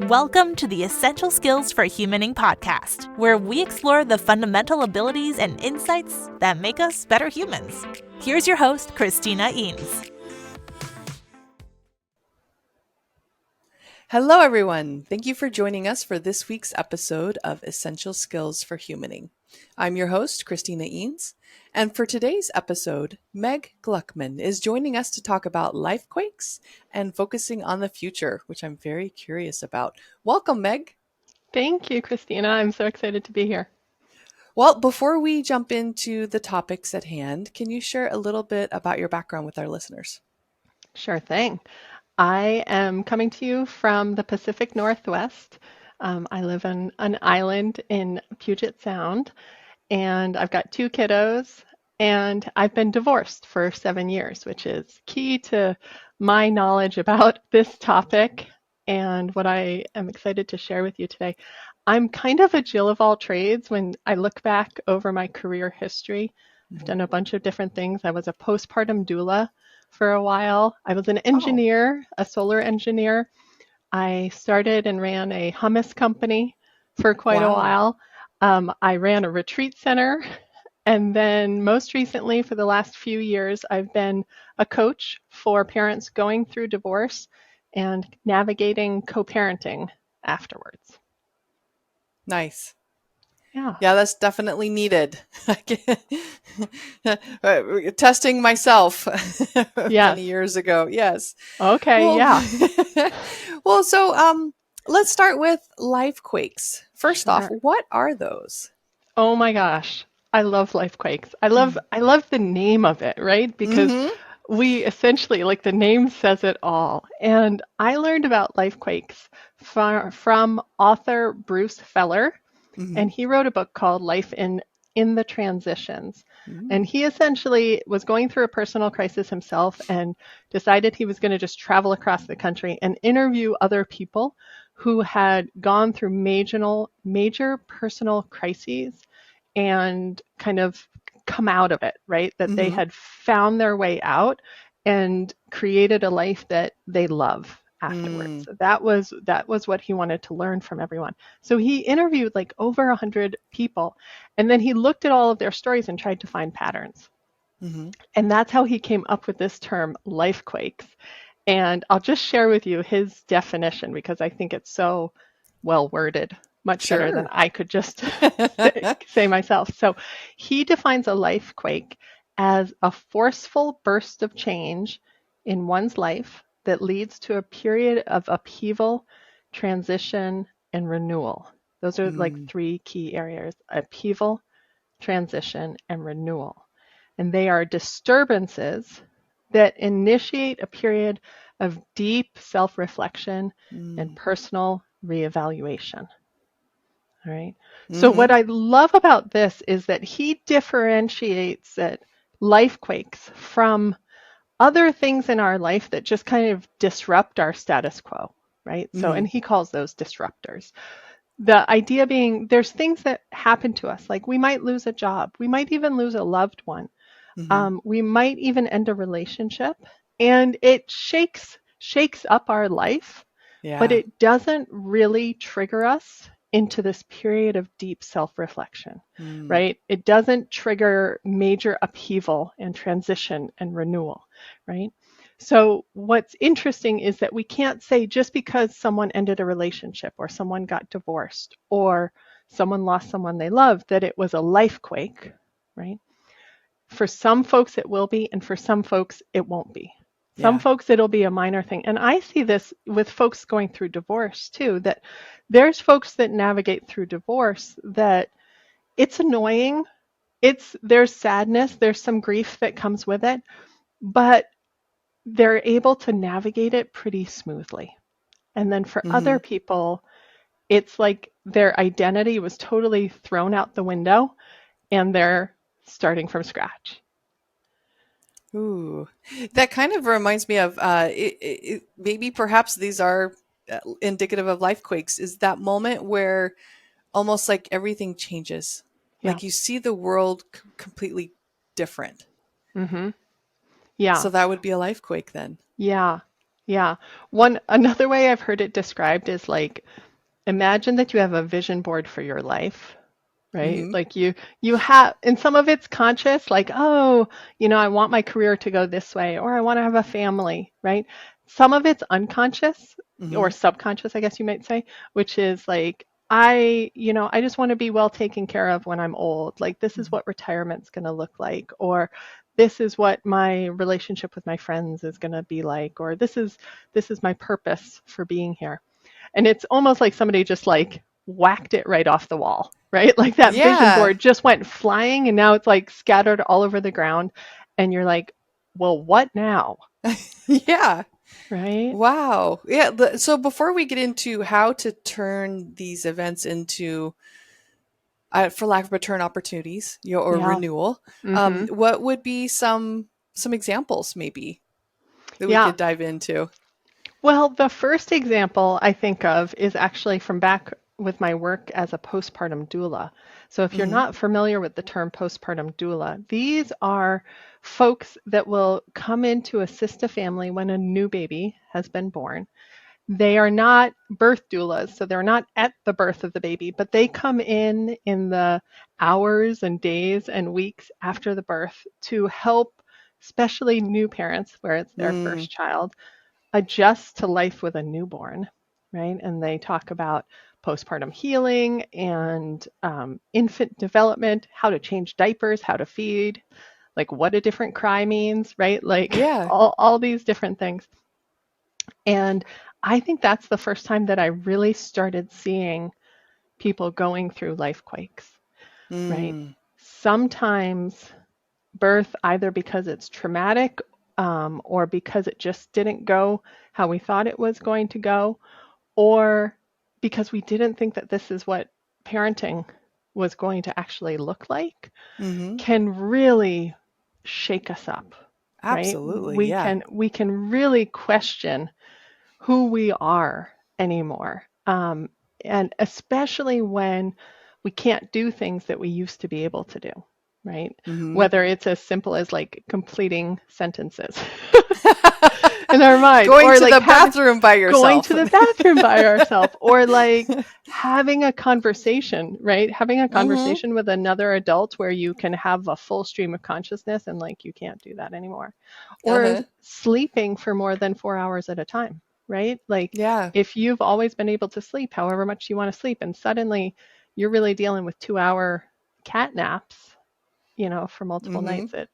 Welcome to the Essential Skills for Humaning podcast, where we explore the fundamental abilities and insights that make us better humans. Here's your host, Christina Eanes. Hello, everyone. Thank you for joining us for this week's episode of Essential Skills for Humaning. I'm your host, Christina Eanes, and for today's episode, Meg Gluckman is joining us to talk about lifequakes and focusing on the future, which I'm very curious about. Welcome, Meg. Thank you, Christina. I'm so excited to be here. Well, before we jump into the topics at hand, can you share a little bit about your background with our listeners? Sure thing. I am coming to you from the Pacific Northwest. I live on an island in Puget Sound, and I've got 2 kiddos, and I've been divorced for 7 years, which is key to my knowledge about this topic and what I am excited to share with you today. I'm kind of a Jill of all trades when I look back over my career history. I've done a bunch of different things. I was a postpartum doula for a while. I was an engineer, a solar engineer. I started and ran a hummus company for quite a while. I ran a retreat center. And then most recently, for the last few years, I've been a coach for parents going through divorce and navigating co-parenting afterwards. Nice. Yeah, that's definitely needed. Testing myself many years ago. Yes. Okay. Well, yeah. Well, so let's start with lifequakes. First off, what are those? Oh my gosh, I love Lifequakes. I love the name of it, right? Because we essentially, like, the name says it all. And I learned about Lifequakes from author Bruce Feller. And he wrote a book called Life in the Transitions. And he essentially was going through a personal crisis himself and decided he was going to just travel across the country and interview other people who had gone through major personal crises and kind of come out of it, right? That they had found their way out and created a life that they love afterwards. That was what he wanted to learn from everyone. So he interviewed like over 100 people, and then he looked at all of their stories and tried to find patterns. And that's how he came up with this term, lifequakes. And I'll just share with you his definition because I think it's so well worded, much better than I could just say myself. So he defines a lifequake as a forceful burst of change in one's life that leads to a period of upheaval, transition, and renewal. Those are like 3 key areas: upheaval, transition, and renewal. And they are disturbances that initiate a period of deep self-reflection and personal reevaluation. All right. So what I love about this is that he differentiates lifequakes from other things in our life that just kind of disrupt our status quo, right? So, and he calls those disruptors. The idea being there's things that happen to us, like we might lose a job, we might even lose a loved one, we might even end a relationship, and it shakes up our life, but it doesn't really trigger us into this period of deep self-reflection, right? It doesn't trigger major upheaval and transition and renewal, right? So what's interesting is that we can't say just because someone ended a relationship or someone got divorced or someone lost someone they loved that it was a lifequake, right? For some folks it will be, and for some folks it won't be. Some folks it'll be a minor thing. And I see this with folks going through divorce too, that there's folks that navigate through divorce that it's annoying. There's sadness, there's some grief that comes with it, but they're able to navigate it pretty smoothly. And then for other people, it's like their identity was totally thrown out the window and they're starting from scratch. Ooh, that kind of reminds me of maybe perhaps these are indicative of lifequakes, is that moment where almost like everything changes. Like you see the world completely different. Yeah. So that would be a lifequake then. Yeah. Yeah. Another way I've heard it described is like, imagine that you have a vision board for your life, right? Mm-hmm. Like you have, and some of it's conscious, like, oh, I want my career to go this way, or I want to have a family, right? Some of it's unconscious Mm-hmm. or subconscious, I guess you might say, which is like, I just want to be well taken care of when I'm old. Like, this is what retirement's going to look like, or this is what my relationship with my friends is going to be like, or this is my purpose for being here. And it's almost like somebody just like whacked it right off the wall, right? Like that vision Yeah. board just went flying and now it's like scattered all over the ground. And you're like, well, what now? Yeah. Right? Wow. Yeah. So before we get into how to turn these events into, for lack of a term, opportunities, or Yeah. renewal, Hmm. what would be some examples maybe that we Yeah. could dive into? Well, the first example I think of is actually from back with my work as a postpartum doula. So, if you're Mm-hmm. not familiar with the term postpartum doula, these are folks that will come in to assist a family when a new baby has been born. They are not birth doulas, so they're not at the birth of the baby, but they come in the hours and days and weeks after the birth to help, especially new parents where it's their Mm. first child, adjust to life with a newborn, right? And they talk about postpartum healing and infant development, how to change diapers, how to feed, like what a different cry means, right? Like Yeah. all these different things. And I think that's the first time that I really started seeing people going through life quakes, right? Mm. Sometimes birth, either because it's traumatic or because it just didn't go how we thought it was going to go, or because we didn't think that this is what parenting was going to actually look like, Mm-hmm. can really shake us up, right? Absolutely. We Yeah. can we can really question who we are anymore. And especially when we can't do things that we used to be able to do, right? Mm-hmm. Whether it's as simple as like completing sentences in our mind, Going or to like the having bathroom by going yourself. to the bathroom by ourselves, or like having a conversation, right? Having a Mm-hmm. conversation with another adult where you can have a full stream of consciousness, and like you can't do that anymore. Or Uh-huh. sleeping for more than 4 hours at a time, right? Like Yeah. if you've always been able to sleep however much you want to sleep, and suddenly you're really dealing with 2-hour cat naps, for multiple Mm-hmm. nights, it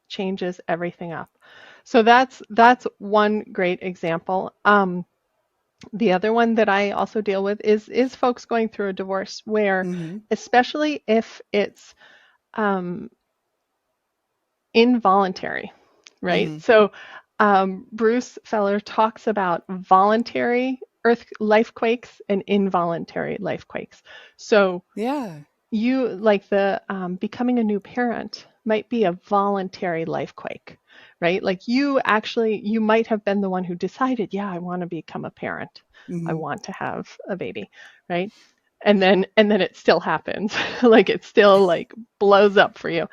changes everything up. So that's one great example. The other one that I also deal with is folks going through a divorce where, Mm-hmm. especially if it's um, involuntary, right? Mm-hmm. So Bruce Feller talks about voluntary earth life quakes and involuntary life quakes. So Yeah. you like the becoming a new parent might be a voluntary life quake, right? Like you might have been the one who decided, yeah, I want to become a parent. I Mm-hmm. want to have a baby, right? And then it still happens. Like it still like blows up for you.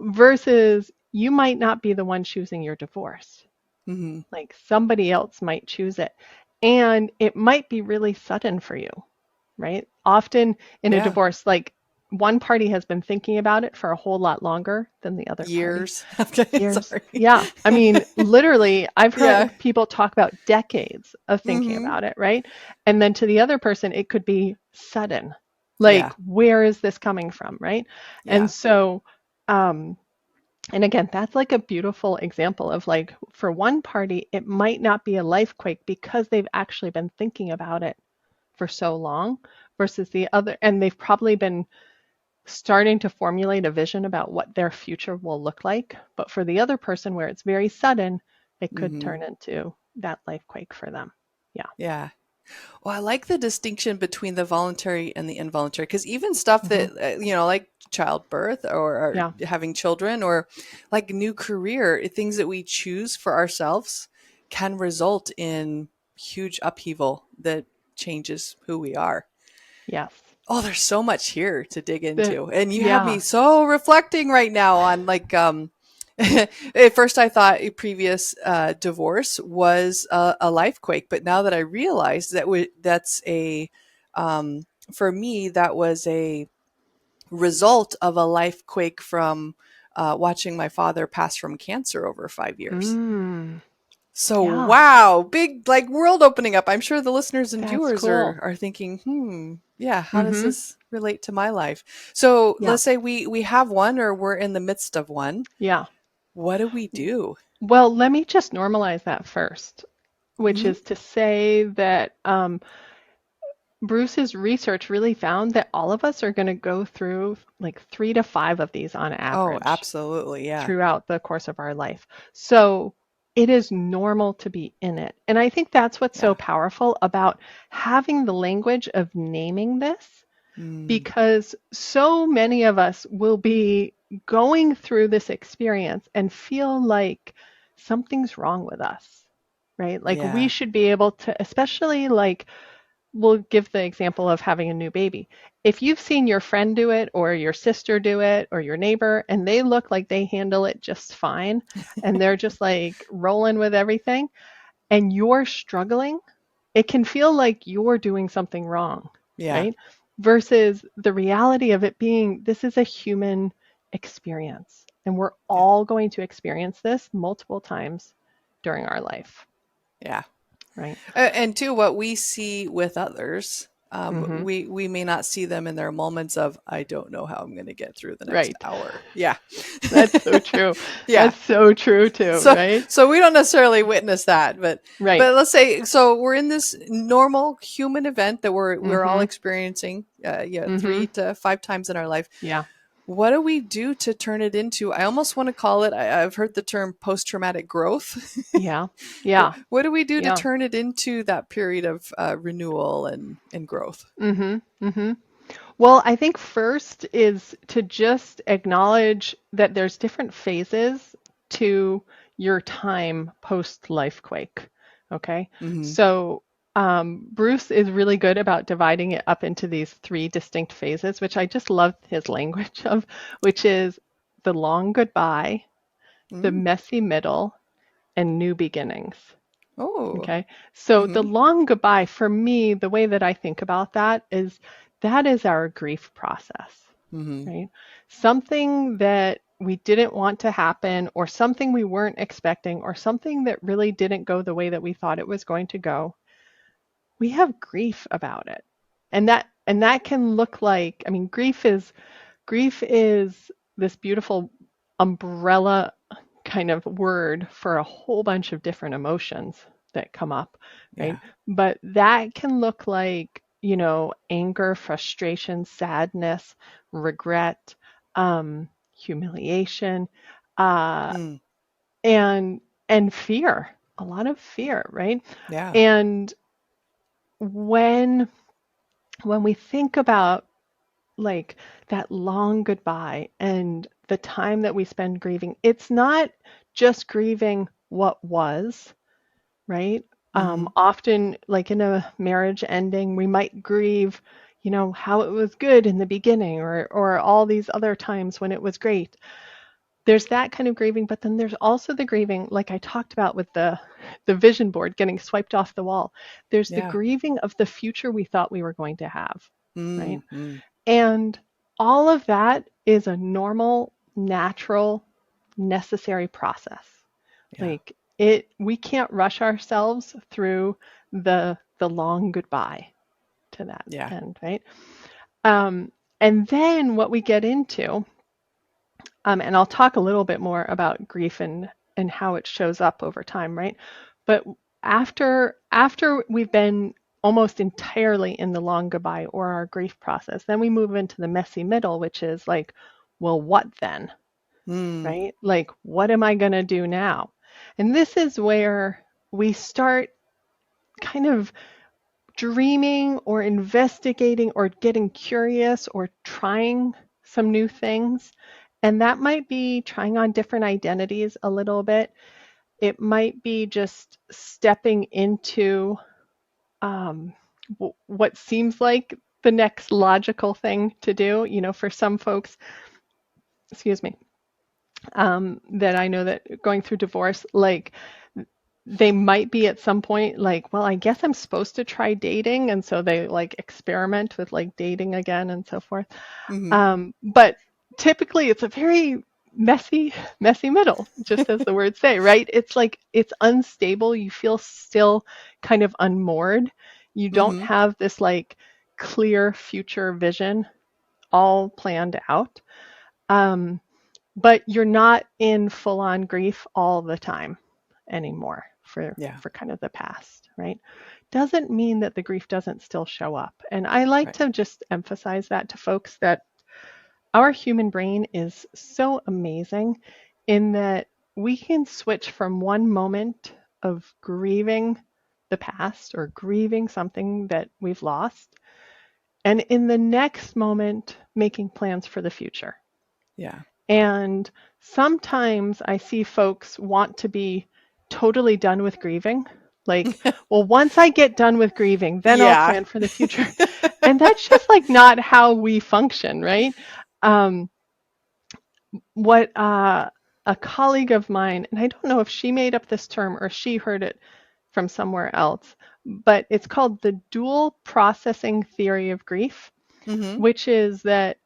Versus you might not be the one choosing your divorce. Mm-hmm. Like somebody else might choose it. And it might be really sudden for you, right? Often in a Yeah. divorce, like one party has been thinking about it for a whole lot longer than the other party. Years. Okay, Years. sorry. Yeah. I mean, literally, I've Yeah. heard people talk about decades of thinking Mm-hmm. about it, right? And then to the other person, it could be sudden. Like, Yeah. where is this coming from, right? And Yeah. so, um, and again, that's like a beautiful example of like, for one party, it might not be a life quake because they've actually been thinking about it for so long, versus the other, and they've probably been starting to formulate a vision about what their future will look like. But for the other person, where it's very sudden, it could Mm-hmm. turn into that life quake for them. Yeah. Yeah. Well, I like the distinction between the voluntary and the involuntary, because even stuff Hmm. that, like childbirth or Yeah. having children or like new career, things that we choose for ourselves can result in huge upheaval that changes who we are. Yes. Oh, there's so much here to dig The into. And you have me yeah. so reflecting right now on like At first, I thought a previous divorce was a life quake, but now that I realize that that's for me, that was a result of a life quake from watching my father pass from cancer over 5 years. Mm, So, yeah, wow, big like world opening up. I'm sure the listeners and that's viewers cool. are thinking, yeah, how does Mm-hmm. this relate to my life? So, Yeah, let's say we have one or we're in the midst of one. yeah. What do we do? Well, let me just normalize that first, which Hmm. is to say that Bruce's research really found that all of us are going to go through like 3 to 5 of these on Oh, average absolutely. Yeah. throughout the course of our life. So it is normal to be in it. And I think that's what's so Yeah. powerful about having the language of naming this, Mm, because so many of us will be going through this experience and feel like something's wrong with us, right? Like we yeah. should be able to, especially like, we'll give the example of having a new baby. If you've seen your friend do it or your sister do it or your neighbor and they look like they handle it just fine and they're just like rolling with everything and you're struggling, it can feel like you're doing something wrong, Yeah. right? Versus the reality of it being this is a human experience and we're Yeah. all going to experience this multiple times during our life, Yeah. right? And two, what we see with others, Mm-hmm. we may not see them in their moments of, I don't know how I'm going to get through the next Right. hour. Yeah. That's so true. Yeah. That's so true too, So, right? so we don't necessarily witness that, Right. but let's say, so we're in this normal human event that we're all Mm-hmm. experiencing, yeah, Mm-hmm. 3 to 5 times in our life. Yeah. What do we do to turn it into, I almost want to call it, I've heard the term post-traumatic growth. Yeah. Yeah. What do we do to Yeah. turn it into that period of renewal and growth? Mm-hmm. Mm-hmm. Well, I think first is to just acknowledge that there's different phases to your time post lifequake. Okay. Hmm. So Bruce is really good about dividing it up into these 3 distinct phases, which I just love his language of, which is the long goodbye, the Mm. messy middle, and new beginnings. Oh. Okay. So the Hmm. long goodbye, for me, the way that I think about that is our grief process, Hmm. right? Something that we didn't want to happen, or something we weren't expecting, or something that really didn't go the way that we thought it was going to go. We have grief about it. And that can look like, I mean, grief is this beautiful umbrella kind of word for a whole bunch of different emotions that come up, Yeah. right? But that can look like, anger, frustration, sadness, regret, humiliation, uh, Mm. and fear, a lot of fear, right? Yeah. And when we think about like that long goodbye and the time that we spend grieving, it's not just grieving what was, right? Hmm. Often, like in a marriage ending, we might grieve, how it was good in the beginning, or all these other times when it was great. There's that kind of grieving, but then there's also the grieving, like I talked about with the vision board getting swiped off the wall. There's the Yeah. grieving of the future we thought we were going to have, right? Mm-hmm. And all of that is a normal, natural, necessary process. Yeah. Like we can't rush ourselves through the long goodbye to that Yeah. end, right? And then what we get into, and I'll talk a little bit more about grief and how it shows up over time, right? But after we've been almost entirely in the long goodbye or our grief process, then we move into the messy middle, which is like, well, what then? Mm. Right? Like, what am I going to do now? And this is where we start kind of dreaming or investigating or getting curious or trying some new things. And that might be trying on different identities a little bit. It might be just stepping into um, what seems like the next logical thing to do. For some folks, excuse me, that I know that going through divorce, like they might be at some point like, well, I guess I'm supposed to try dating. And so they like experiment with like dating again and so forth. Mm-hmm. But typically it's a very messy middle, just as the words say, right? It's like it's unstable. You feel still kind of unmoored. You don't Mm-hmm. have this like clear future vision all planned out. Um, but you're not in full on grief all the time anymore Yeah. for kind of the past, right? Doesn't mean that the grief doesn't still show up. And I like Right. to just emphasize that to folks that our human brain is so amazing in that we can switch from one moment of grieving the past or grieving something that we've lost, and in the next moment, making plans for the future. Yeah. And sometimes I see folks want to be totally done with grieving. Like, well, once I get done with grieving, then I'll Yeah. plan for the future. And that's just like not how we function, right? Um, what a colleague of mine, and I don't know if she made up this term or she heard it from somewhere else, but it's called the dual processing theory of grief, Mm-hmm. which is that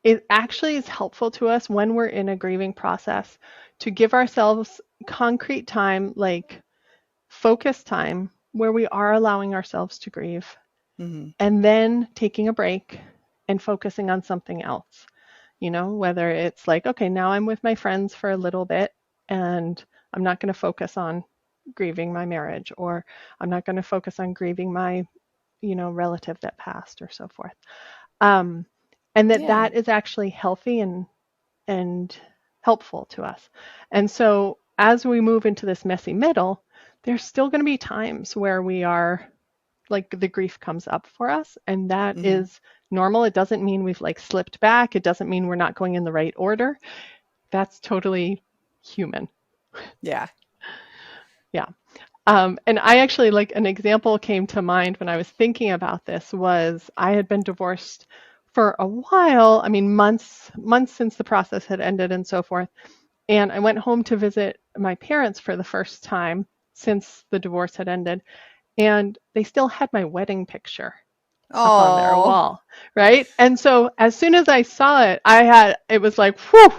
it actually is helpful to us when we're in a grieving process to give ourselves concrete time, like focus time, where we are allowing ourselves to grieve, Mm-hmm. and then taking a break and focusing on something else. You know, whether it's like, okay, now I'm with my friends for a little bit and I'm not going to focus on grieving my marriage, or I'm not going to focus on grieving my, relative that passed or so forth. Um, and Yeah. that is actually healthy and helpful to us. And so as we move into this messy middle, there's still going to be times where we are like the grief comes up for us, and that Mm-hmm. is normal. It doesn't mean we've like slipped back. It doesn't mean we're not going in the right order. That's totally human. Yeah. Yeah. And I actually like an example came to mind when I was thinking about this was I had been divorced for a while. I mean, months since the process had ended and so forth. And I went home to visit my parents for the first time since the divorce had ended. And they still had my wedding picture up on their Oh. wall, right? And so as soon as I saw it, it was like, whew,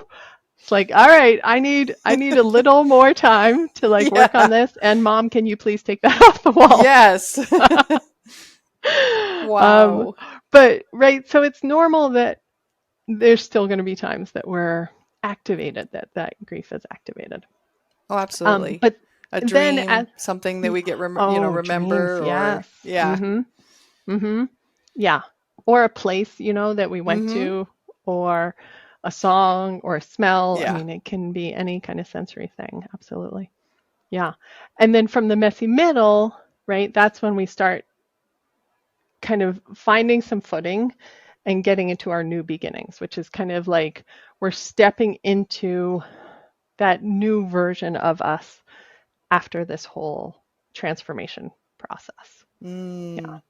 it's like, all right, I need a little more time to like work on Yeah. this. And mom, can you please take that off the wall? Yes. Um, Wow. but right, so it's normal that there's still going to be times that we're activated, that grief is activated. Oh, absolutely. But A then dream, something that we get, dreams, remember, or yes. yeah. Mm-hmm. Yeah. Or a place, that we went Mm-hmm. to, or a song or a smell. I Yeah. mean, it can be any kind of sensory thing. Absolutely. Yeah. And then from the messy middle, right, that's when we start kind of finding some footing and getting into our new beginnings, which is kind of like we're stepping into that new version of us after this whole transformation process. Yeah. Mm.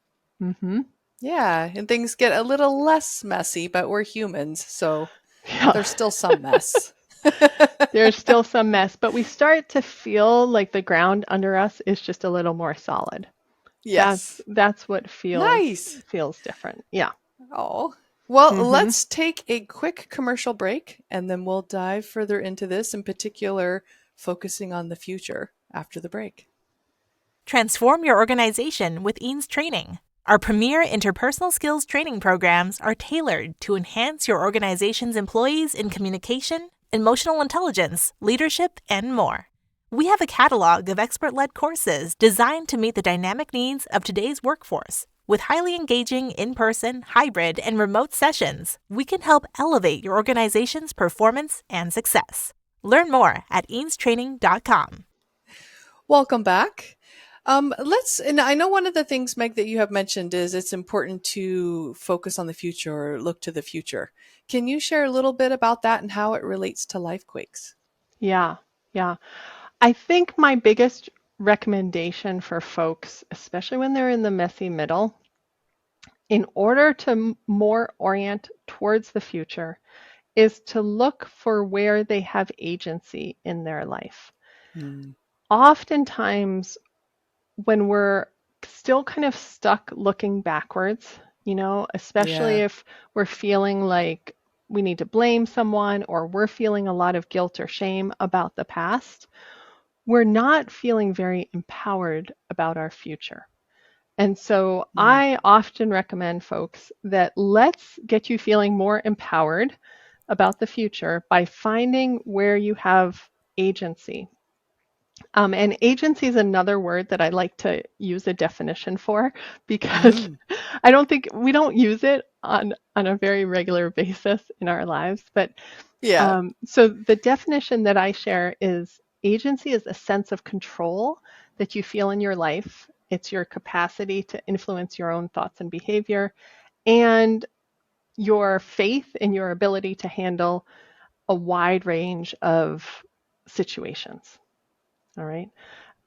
Mm-hmm. Yeah. And things get a little less messy, but we're humans, so Yeah. there's still some mess. There's still some mess, but we start to feel like the ground under us is just a little more solid. That's Yes. that's what Nice. feels different. Yeah. Oh. Well, Mm-hmm. let's take a quick commercial break and then we'll dive further into this, in particular, focusing on the future after the break. Transform your organization with Eanes Training. Our premier interpersonal skills training programs are tailored to enhance your organization's employees in communication, emotional intelligence, leadership, and more. We have a catalog of expert-led courses designed to meet the dynamic needs of today's workforce. With highly engaging in-person, hybrid, and remote sessions, we can help elevate your organization's performance and success. Learn more at eanestraining.com. Welcome back. And I know one of the things, Meg, that you have mentioned is it's important to focus on the future or look to the future. Can you share a little bit about that and how it relates to Lifequakes? Yeah. Yeah. I think my biggest recommendation for folks, especially when they're in the messy middle, in order to more orient towards the future, is to look for where they have agency in their life. Mm. Oftentimes, when we're still kind of stuck looking backwards, especially Yeah. if we're feeling like we need to blame someone or we're feeling a lot of guilt or shame about the past, we're not feeling very empowered about our future. And so Mm. I often recommend folks that let's get you feeling more empowered about the future by finding where you have agency. And agency is another word that I like to use a definition for because Mm-hmm. I don't think we don't use it on a very regular basis in our lives. But Yeah. so the definition that I share is agency is a sense of control that you feel in your life. It's your capacity to influence your own thoughts and behavior and your faith in your ability to handle a wide range of situations. All right.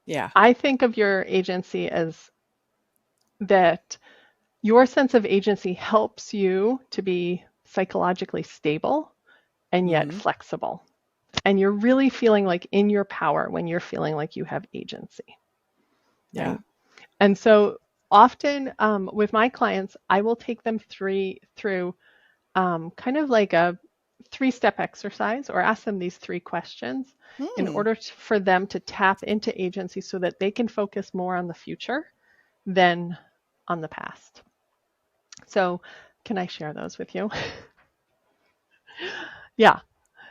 Yeah. I think of your agency as that your sense of agency helps you to be psychologically stable and yet Mm-hmm. flexible. And you're really feeling like in your power when you're feeling like you have agency, Yeah. right? And so often with my clients, I will take them through kind of like a 3-step exercise or ask them these 3 questions in Mm. order for them to tap into agency so that they can focus more on the future than on the past. So can I share those with you? Yeah.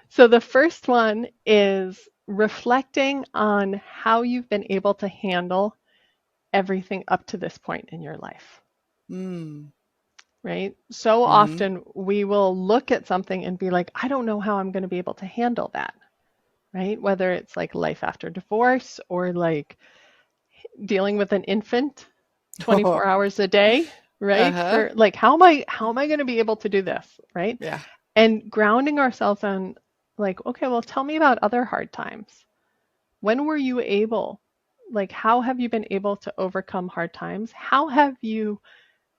So the first one is reflecting on how you've been able to handle everything up to this point in your life, Mm. right? So Mm-hmm. often we will look at something and be like, I don't know how I'm going to be able to handle that, right? Whether it's like life after divorce or like dealing with an infant 24 Oh. hours a day, right? Uh-huh. For like how am I going to be able to do this, right? Yeah. And grounding ourselves on like, okay, well, tell me about other hard times. When were you able, like, how have you been able to overcome hard times? How have you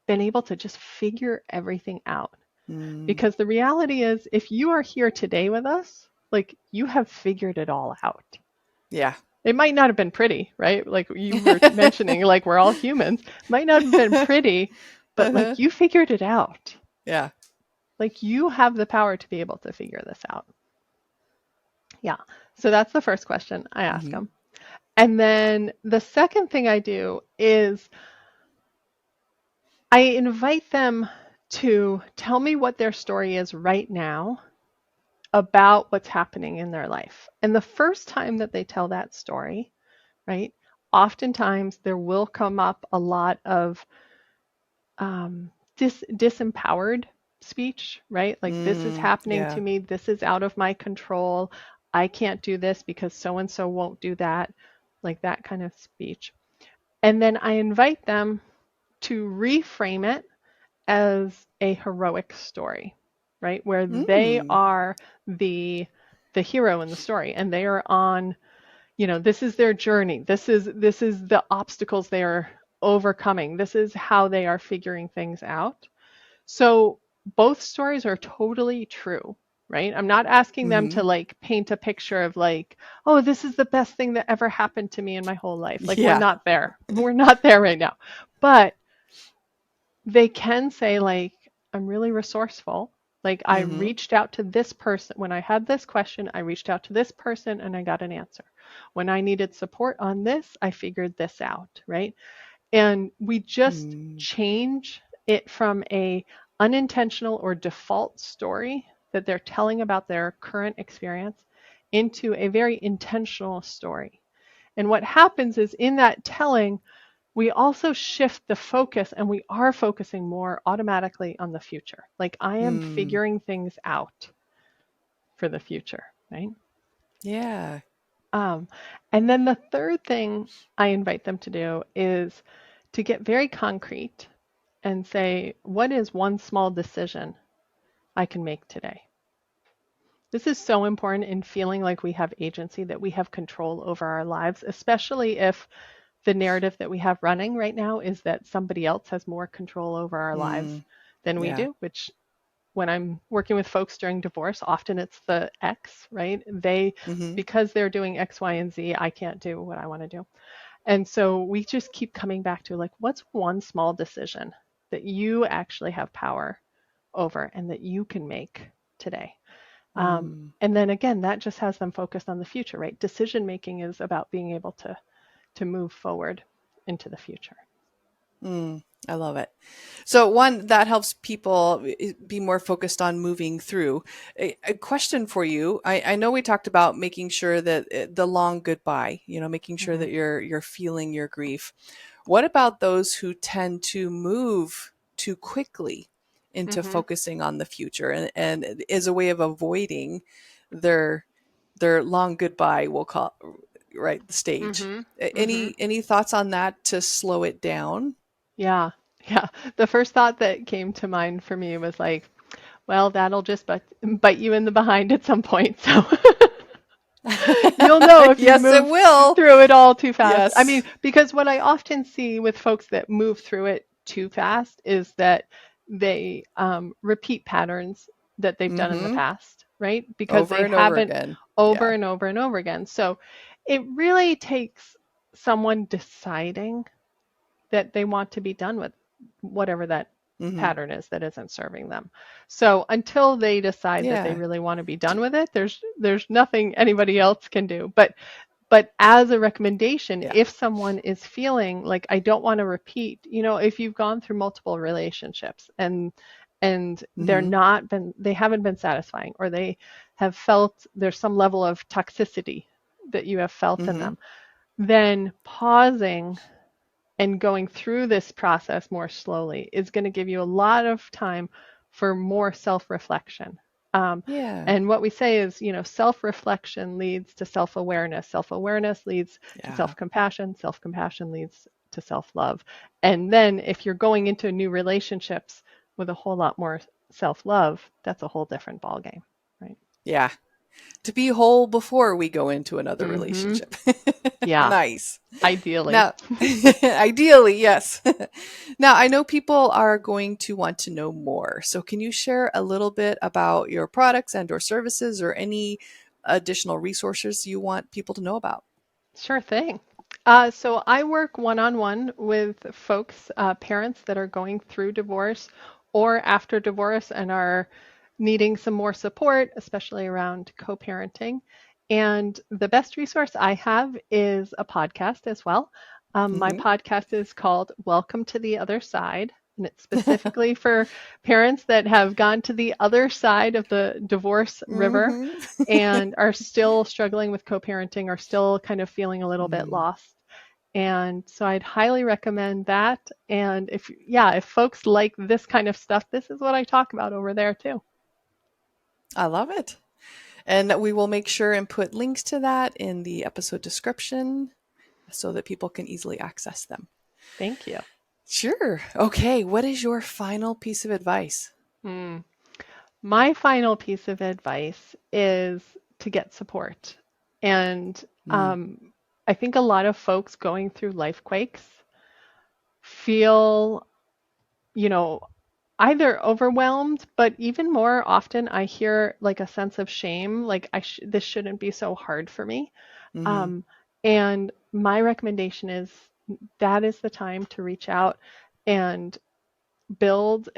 been able to just figure everything out? Mm. Because the reality is, if you are here today with us, like, you have figured it all out. Yeah. It might not have been pretty, right? Like you were mentioning, like, we're all humans. Might not have been pretty, but Uh-huh. like you figured it out. Yeah. Like you have the power to be able to figure this out. Yeah. So that's the first question I ask Mm-hmm. them. And then the second thing I do is I invite them to tell me what their story is right now about what's happening in their life. And the first time that they tell that story, right, oftentimes there will come up a lot of disempowered speech, right? Like, this is Mm. happening to Yeah. me. This is out of my control. I can't do this because so and so won't do that, like that kind of speech. And then I invite them to reframe it as a heroic story, right? Where they Mm. are the hero in the story and they are on, this is their journey. This is the obstacles they are overcoming. This is how they are figuring things out. So both stories are totally true, right? I'm not asking them Mm-hmm. to like paint a picture of like, oh, this is the best thing that ever happened to me in my whole life. Like, we're Yeah. not there. We're not there right now. But they can say like, I'm really resourceful. Like, I Mm-hmm. reached out to this person when I had this question. I reached out to this person and I got an answer. When I needed support on this, I figured this out, right? And we just Mm. change it from a unintentional or default story that they're telling about their current experience into a very intentional story. And what happens is in that telling, we also shift the focus and we are focusing more automatically on the future. Like, I am Mm. figuring things out for the future, right? Yeah. Um, and then the third thing I invite them to do is to get very concrete and say, what is one small decision I can make today? This is so important in feeling like we have agency, that we have control over our lives, especially if the narrative that we have running right now is that somebody else has more control over our lives Mm. than we Yeah. do, which when I'm working with folks during divorce, often it's the ex, right? Mm-hmm. Because they're doing X, Y, and Z, I can't do what I want to do. And so we just keep coming back to, like, what's one small decision that you actually have power over and that you can make today? And then again, that just has them focused on the future, right? Decision making is about being able to move forward into the future. I love it. So one, that helps people be more focused on moving through. A question for you. I know we talked about making sure that the long goodbye, making sure that you're feeling your grief. What about those who tend to move too quickly into focusing on the future and as a way of avoiding their long goodbye, we'll call, right, the stage. Any thoughts on that to slow it down? Yeah. Yeah. The first thought that came to mind for me was like, well, that'll just bite you in the behind at some point. So you'll know if you Yes, it move will. through it all too fast. I mean, Yes. because what I often see with folks that move through it too fast is that they repeat patterns that they've done in the past, right? Because Over they and over haven't again. over Yeah. and over and over again. So it really takes someone deciding that they want to be done with whatever that Hmm. pattern is that isn't serving them. So until they decide that they Yeah. really want to be done with it, there's nothing anybody else can do. But as a recommendation, Yeah. if someone is feeling like, I don't want to repeat, if you've gone through multiple relationships and Hmm. they haven't been satisfying, or they have felt there's some level of toxicity that you have felt in Hmm. them, then pausing and going through this process more slowly is going to give you a lot of time for more self-reflection. Um, Yeah. and what we say is, self-reflection leads to self-awareness. Self-awareness leads to Yeah. self-compassion. Self-compassion leads to self-love. And then if you're going into new relationships with a whole lot more self-love, that's a whole different ballgame, right? Yeah. To be whole before we go into another Mm-hmm. relationship. Yeah, Nice. ideally. Now, ideally, yes. Now, I know people are going to want to know more. So can you share a little bit about your products and or services or any additional resources you want people to know about? Sure thing. So I work one-on-one with folks, parents that are going through divorce or after divorce and are needing some more support, especially around co-parenting. And the best resource I have is a podcast as well. My Hmm. podcast is called Welcome to the Other Side, and it's specifically for parents that have gone to the other side of the divorce river Hmm. and are still struggling with co-parenting, are still kind of feeling a little bit Mm, lost. And so I'd highly recommend that. And if folks like this kind of stuff, this is what I talk about over there too. I love it. And we will make sure and put links to that in the episode description so that people can easily access them. Thank you. Sure. Okay. What is your final piece of advice? Hmm. My final piece of advice is to get support. And Mm, I think a lot of folks going through Lifequakes feel, you know, either overwhelmed, but even more often I hear like a sense of shame, like this shouldn't be so hard for me. mm-hmm. Um, and my recommendation is that is the time to reach out and build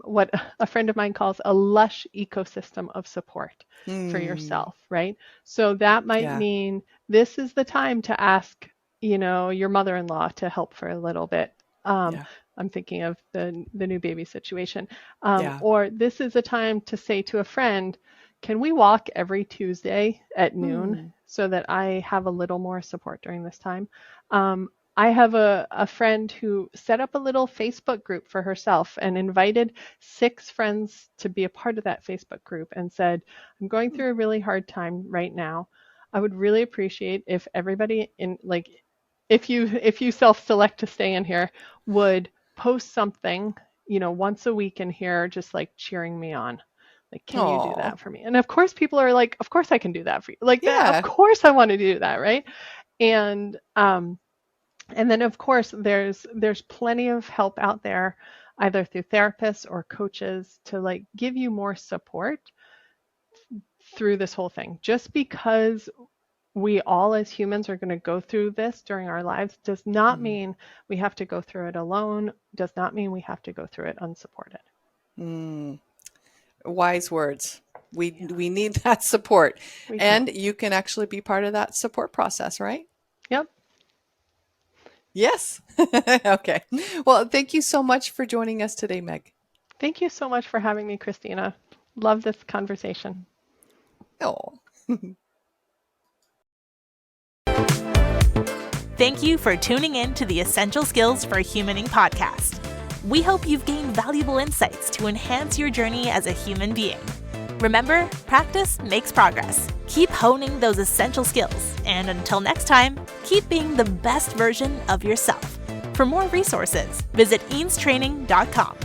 what a friend of mine calls a lush ecosystem of support for Mm, yourself, right? So that might yeah. mean this is the time to ask, your mother-in-law to help for a little bit. Um, Yeah. I'm thinking of the new baby situation. Yeah. Or this is a time to say to a friend, can we walk every Tuesday at noon Mm, so that I have a little more support during this time? I have a friend who set up a little Facebook group for herself and invited 6 friends to be a part of that Facebook group and said, I'm going through a really hard time right now. I would really appreciate if everybody if you self-select to stay in here, would post something, once a week in here, just like cheering me on. Like, can you do oh, that for me? And of course people are like, of course I can do that for you. Like that, of yeah. course I want to do that, right? And and then of course there's plenty of help out there. either through therapists or coaches to like give you more support through this whole thing. Just because we all as humans are going to go through this during our lives does not mean we have to go through it alone, does not mean we have to go through it unsupported. Wise words. We need that support. And you can actually be part of that support process, right? Yep. Yes. Okay. Well, thank you so much for joining us today, Meg. Thank you so much for having me, Christina. Love this conversation. Oh. Thank you for tuning in to the Essential Skills for Humaning podcast. We hope you've gained valuable insights to enhance your journey as a human being. Remember, practice makes progress. Keep honing those essential skills, and until next time, keep being the best version of yourself. For more resources, visit eanestraining.com.